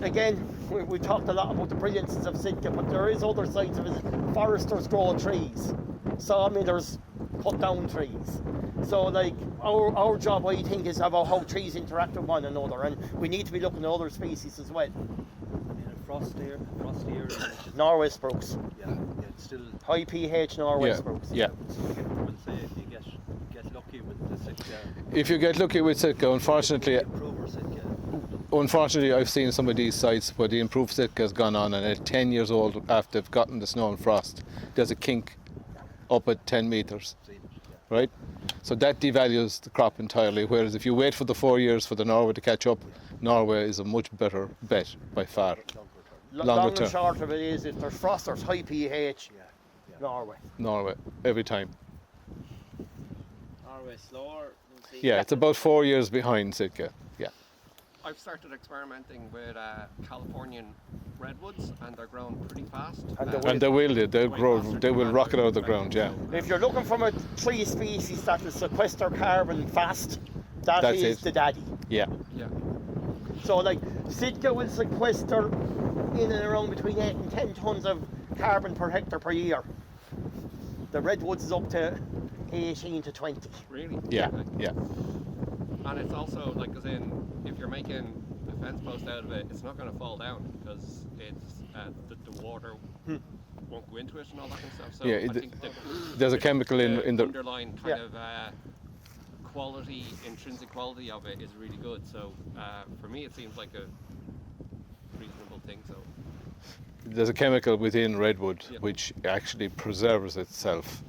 again, we talked a lot about the brilliances of Sitka, but there is other sides of it. Foresters grow trees, sawmillers cut down trees. So like our job, I think, is about how trees interact with one another, and we need to be looking at other species as well. Frosty area. Norway spruce. Yeah, it's still High pH Norway spruce. Yeah. We'll say if you get lucky with the Sitka. If you get lucky with Sitka, unfortunately, Improver Sitka. Unfortunately, I've seen some of these sites where the improved Sitka has gone on, and at 10 years old, after they've gotten the snow and frost, there's a kink up at 10 metres, right? So that devalues the crop entirely, whereas if you wait for the 4 years for the Norway to catch up, Norway is a much better bet by far. Long and short of it is, if there's frost, there's high pH, Norway. Norway, every time. Norway slower. Yeah, it's about 4 years behind Sitka, yeah. I've started experimenting with Californian redwoods, and they're growing pretty fast. And they'll grow, they will rocket out of the ground, yeah. If you're looking for a tree species that will sequester carbon fast, that's it. the daddy. Yeah. Yeah. So like Sitka will sequester in and around between 8 and 10 tons of carbon per hectare per year. The redwoods is up to 18 to 20. Really? Yeah, yeah. And it's also, like, as in, if you're making a fence post out of it, it's not going to fall down because it's the water won't go into it and all that kind of stuff. So Yeah, I think there's a chemical in the underlying kind of quality, intrinsic quality of it is really good. So for me, it seems like a reasonable thing. So there's a chemical within redwood which actually preserves itself,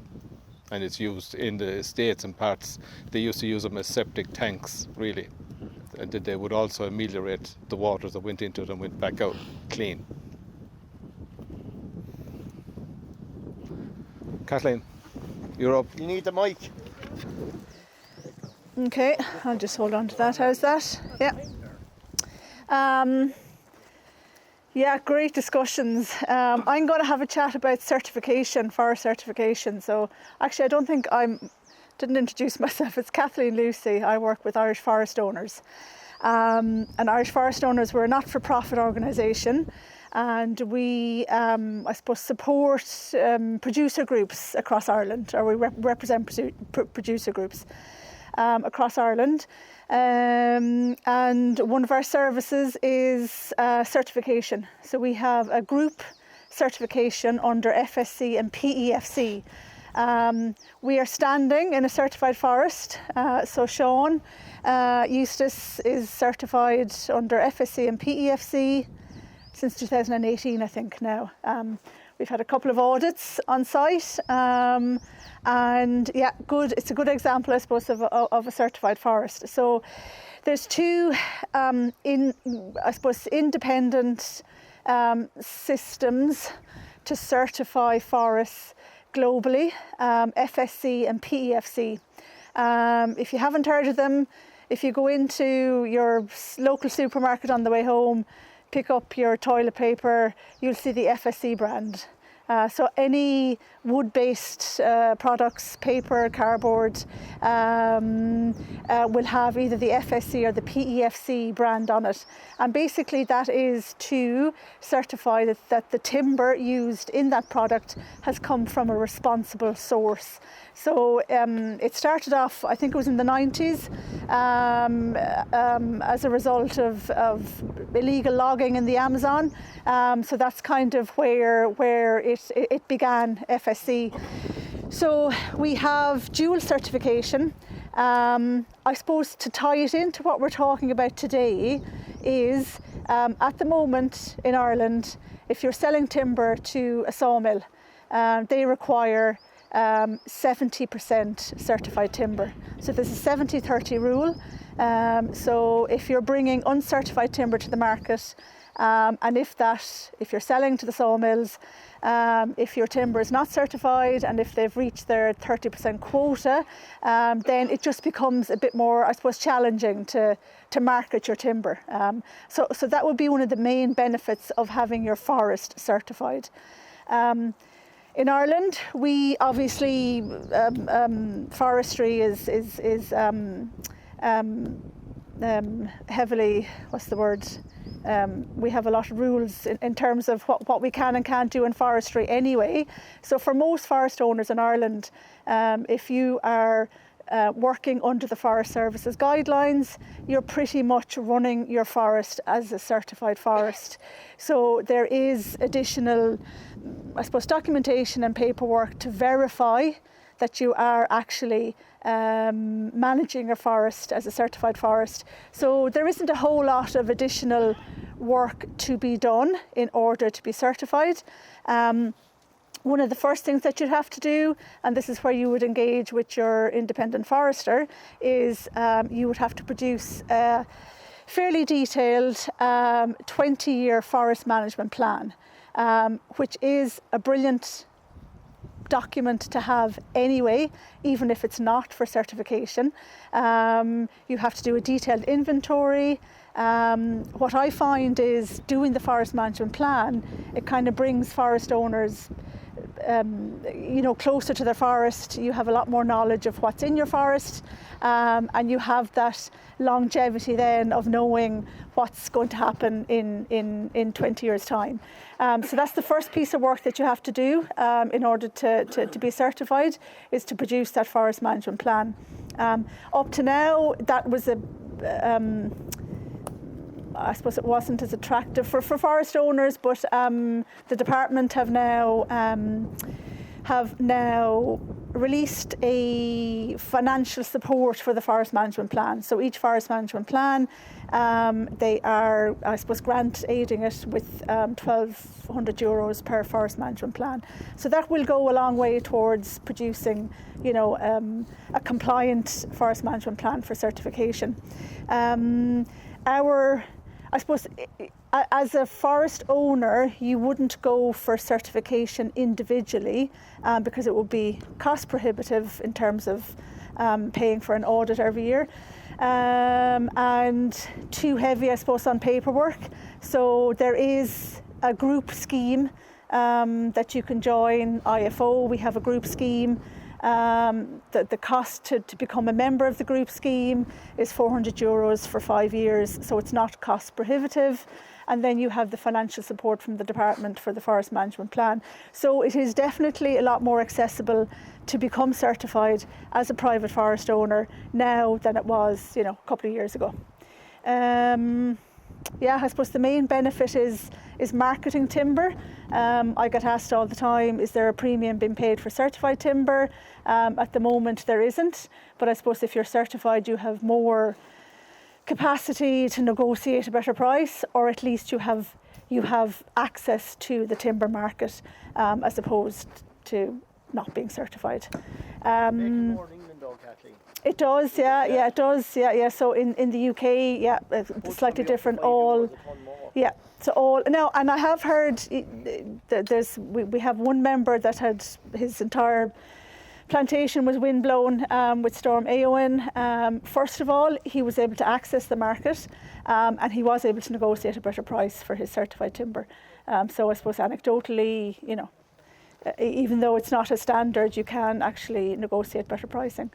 and it's used in the States and parts. They used to use them as septic tanks, really, and they would also ameliorate the waters that went into it and went back out clean. Kathleen, you're up. You need the mic. Okay, I'll just hold on to that. How's that? Yeah. Yeah, great discussions. I'm going to have a chat about certification, forest certification. So actually, I don't think didn't introduce myself. It's Kathleen Lucey. I work with Irish Forest Owners. And Irish Forest Owners, we're a not-for-profit organisation, and we, I suppose, support producer groups across Ireland, or we represent producer groups across Ireland. And one of our services is certification. So we have a group certification under FSC and PEFC. We are standing in a certified forest. So Sean, Eustace is certified under FSC and PEFC since 2018, I think now. We've had a couple of audits on site. And yeah, good. It's a good example, I suppose, of a certified forest. So there's two, independent systems to certify forests globally, FSC and PEFC. If you haven't heard of them, if you go into your local supermarket on the way home, pick up your toilet paper, you'll see the FSC brand. So any wood-based products, paper, cardboard, will have either the FSC or the PEFC brand on it. And basically that is to certify that the timber used in that product has come from a responsible source. So it started off, I think it was in the 90s, as a result of illegal logging in the Amazon. So that's kind of where it began, FSC. So we have dual certification. I suppose to tie it into what we're talking about today is at the moment in Ireland, if you're selling timber to a sawmill, they require 70% certified timber. So there's a 70-30 rule. So if you're bringing uncertified timber to the market, and if you're selling to the sawmills, if your timber is not certified and if they've reached their 30% quota, then it just becomes a bit more, I suppose, challenging to market your timber. So that would be one of the main benefits of having your forest certified. In Ireland, we obviously, forestry is heavily, what's the word? We have a lot of rules in terms of what we can and can't do in forestry anyway. So for most forest owners in Ireland, if you are working under the Forest Service's guidelines, you're pretty much running your forest as a certified forest. So there is additional, I suppose, documentation and paperwork to verify that you are actually managing a forest as a certified forest. So there isn't a whole lot of additional work to be done in order to be certified. One of the first things that you'd have to do, and this is where you would engage with your independent forester, is you would have to produce a fairly detailed 20-year forest management plan, which is a brilliant document to have anyway, even if it's not for certification. You have to do a detailed inventory. What I find is doing the forest management plan, it kind of brings forest owners closer to their forest. You have a lot more knowledge of what's in your forest, and you have that longevity then of knowing what's going to happen in 20 years' time. So that's the first piece of work that you have to do in order to be certified, is to produce that forest management plan. Up to now, that was I suppose it wasn't as attractive for forest owners, but the department have now released a financial support for the forest management plan. So each forest management plan, they are, I suppose, grant aiding it with €1,200 per forest management plan. So that will go a long way towards producing, a compliant forest management plan for certification. I suppose, as a forest owner, you wouldn't go for certification individually because it would be cost prohibitive in terms of paying for an audit every year, and too heavy, I suppose, on paperwork. So there is a group scheme that you can join. IFO, we have a group scheme. The cost to become a member of the group scheme is €400 for 5 years, so it's not cost prohibitive. And then you have the financial support from the department for the forest management plan. So it is definitely a lot more accessible to become certified as a private forest owner now than it was, a couple of years ago. I suppose the main benefit is marketing timber. I get asked all the time, is there a premium being paid for certified timber? At the moment there isn't, but I suppose if you're certified you have more capacity to negotiate a better price, or at least you have access to the timber market as opposed to not being certified. Makes more in England though, Kathleen. It does, yeah, it does, yeah. So in the UK, it's slightly different. Now, and I have heard we have one member that had his entire plantation was windblown with Storm Éowyn. First of all, he was able to access the market, and he was able to negotiate a better price for his certified timber. So I suppose anecdotally, even though it's not a standard, you can actually negotiate better pricing.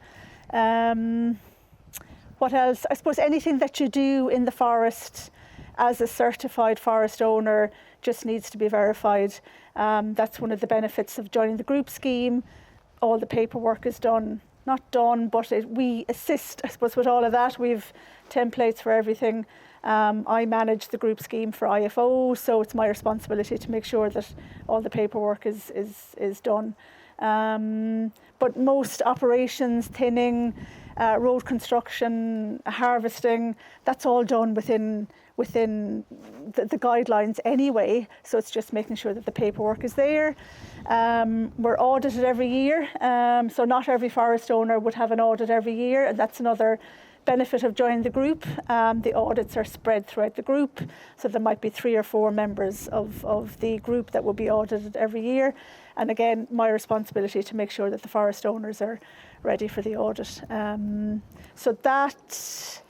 What else? I suppose anything that you do in the forest as a certified forest owner just needs to be verified. That's one of the benefits of joining the group scheme. All the paperwork is not done, but we assist, I suppose, with all of that. We've templates for everything. I manage the group scheme for IFO, so it's my responsibility to make sure that all the paperwork is done. But most operations, thinning, road construction, harvesting, that's all done within the guidelines anyway. So it's just making sure that the paperwork is there. We're audited every year, so not every forest owner would have an audit every year, and that's another benefit of joining the group. The audits are spread throughout the group, so there might be 3 or 4 members of the group that will be audited every year. And again, my responsibility to make sure that the forest owners are ready for the audit. So that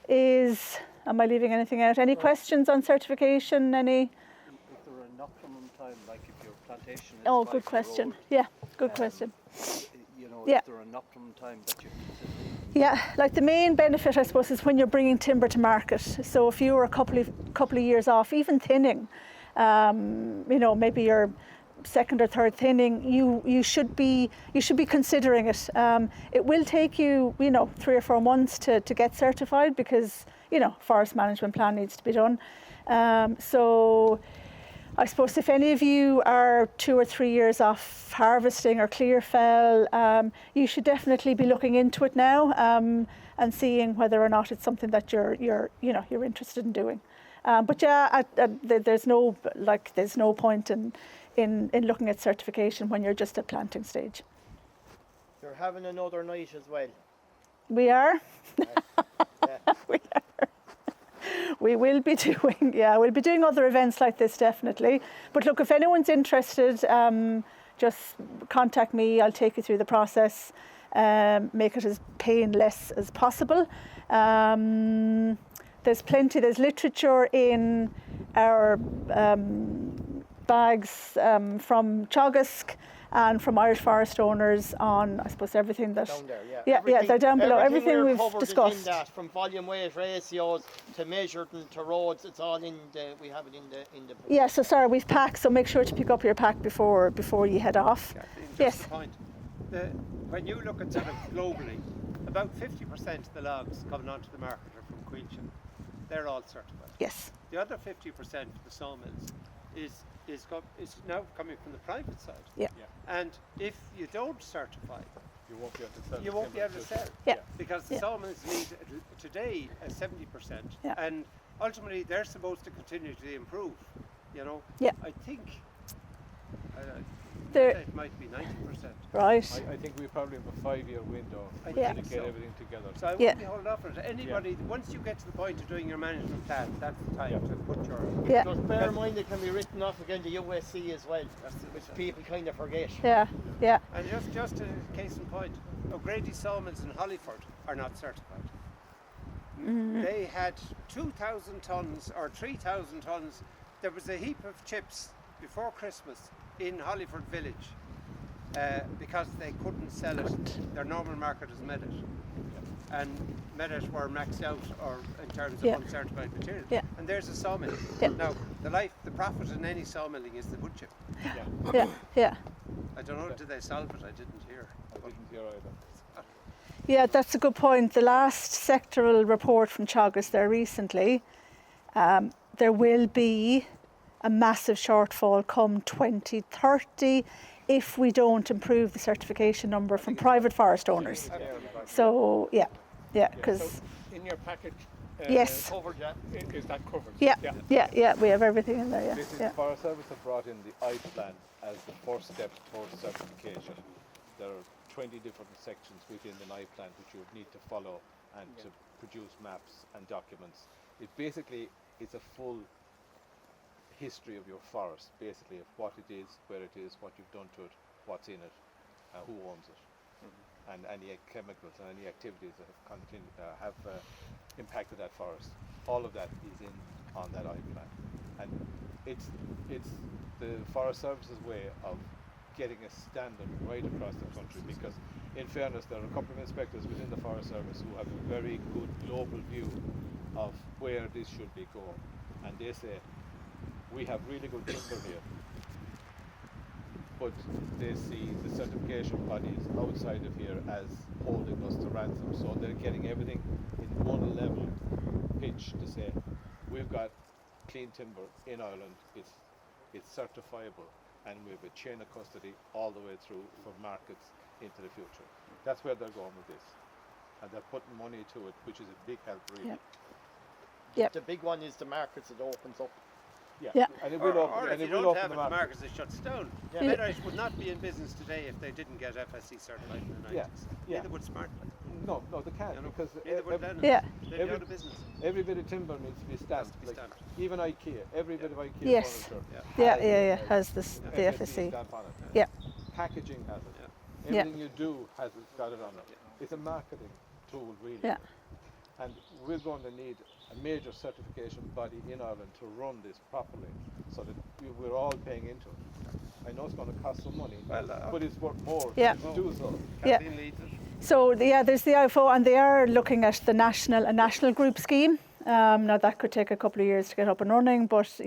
is, am I leaving anything out? Any questions on certification? Any? Is there an optimum time, like if your plantation is Oh, good question. Yeah, good question. Is there an optimum time that you consider? Yeah, like the main benefit, I suppose, is when you're bringing timber to market. So if you were a couple of years off, even thinning, maybe you're second or third thinning, you should be considering it. It will take you, 3 or 4 months to get certified because, forest management plan needs to be done. So I suppose if any of you are 2 or 3 years off harvesting or clear fell, you should definitely be looking into it now and seeing whether or not it's something that you're interested in doing. But yeah, there's no point in looking at certification when you're just at planting stage. You're having another night as well. We are. Yeah. We are. We will be doing, we'll be doing other events like this definitely. But look, if anyone's interested, just contact me. I'll take you through the process, make it as painless as possible. There's literature in our bags from Teagasc and from Irish forest owners on, I suppose, everything that... Down there, yeah. They're down below. Everything we've covered discussed. is in that, from volume weight ratios to measured and to roads, it's all we have it in the book. Yeah, so sorry, we've packed, so make sure to pick up your pack before you head off. Kathleen, just Yes. a point. When you look at sort of globally, about 50% of the logs coming onto the market are from Quilchin. They're all certified. Yes. The other 50% of the sawmills is now coming from the private side. Yeah. And if you don't certify, You won't be able to sell. you won't be able to sell. Yeah. Because the sawmills need today a 70%. Yeah. And ultimately they're supposed to continue to improve. Yeah. I think There- it might be 90%. Right. I think we probably have a 5-year window I to think get so. everything together. So I Yeah. wouldn't be holding off on it. Anybody, once you get to the point of doing your management plan, that's the time to put your... Yeah. Just bear in mind it can be written off again to USC as well, which people kind of forget. Yeah. Yeah. And just a case in point, O'Grady sawmills in Hollyford are not certified. They had 2,000 tonnes or 3,000 tonnes. There was a heap of chips before Christmas in Hollyford village because they couldn't sell it. Their normal market is Medit. And Medit were maxed out or in terms of uncertified material. Yeah. And there's a sawmill. Yeah. Now, the profit in any sawmilling is the wood chip. Yeah. I don't know, did they solve it? I didn't hear. I didn't hear either. Yeah, that's a good point. The last sectoral report from Teagasc there recently, there will be a massive shortfall come 2030 if we don't improve the certification number from private forest owners. So, because... So in your package, Yes. Covered, yeah. is that covered? Yeah, we have everything in there, This is yeah. Forest Service have brought in the I plan as the first step towards certification. There are 20 different sections within the I plan which you would need to follow and to produce maps and documents. It basically is a full history of your forest, basically of what it is, where it is, what you've done to it, what's in it, who owns it, and any chemicals and any activities that have impacted that forest. All of that is in on that I plan, and it's the Forest Service's way of getting a standard right across the country, because in fairness there are a couple of inspectors within the Forest Service who have a very good global view of where this should be going, and they say we have really good timber here, but they see the certification bodies outside of here as holding us to ransom, so they're getting everything in one level pitch to say we've got clean timber in Ireland, it's certifiable, and we have a chain of custody all the way through for markets into the future. That's where they're going with this, and they're putting money to it, which is a big help really. Yep. The big one is the markets it opens up. Yeah. And it will Or open, if and you it will don't open have the it, the market. markets, it shuts down. Yeah. Medite would not be in business today if they didn't get FSC certified in the 90s. Neither would Smartlight. No, they can't, You know, because neither would Lennon. Yeah. They'd be out of business. every bit of timber needs to be stamped. to be like stamped. even IKEA, every bit of IKEA Yes. furniture Has the FSC. stamp on it. Yeah. Packaging has it. Yeah. Everything you do has got it on it. It's a marketing tool really. Yeah. And we're going to need a major certification body in Ireland to run this properly, so that we're all paying into it. I know it's going to cost some money, but it's worth more Yeah. to do so. Yeah. Kathleen leads it. So there's the IFO, and they are looking at the national group scheme. Now that could take a couple of years to get up and running, but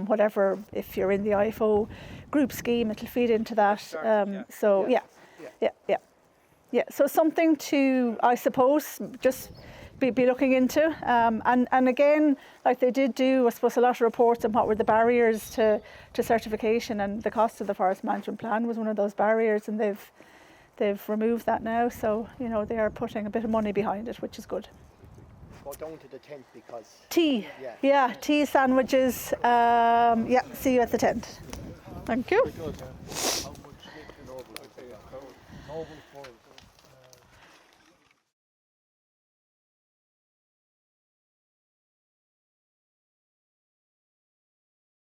whatever, if you're in the IFO group scheme, it'll feed into that. So so something to, I suppose, just be looking into. And again, like they did do, I suppose, a lot of reports on what were the barriers to certification, and the cost of the forest management plan was one of those barriers, and they've removed that now. So, you know, they are putting a bit of money behind it, which is good. Go down to the tent because... Tea. Yeah, tea, sandwiches. See you at the tent. Thank you. Noble forest.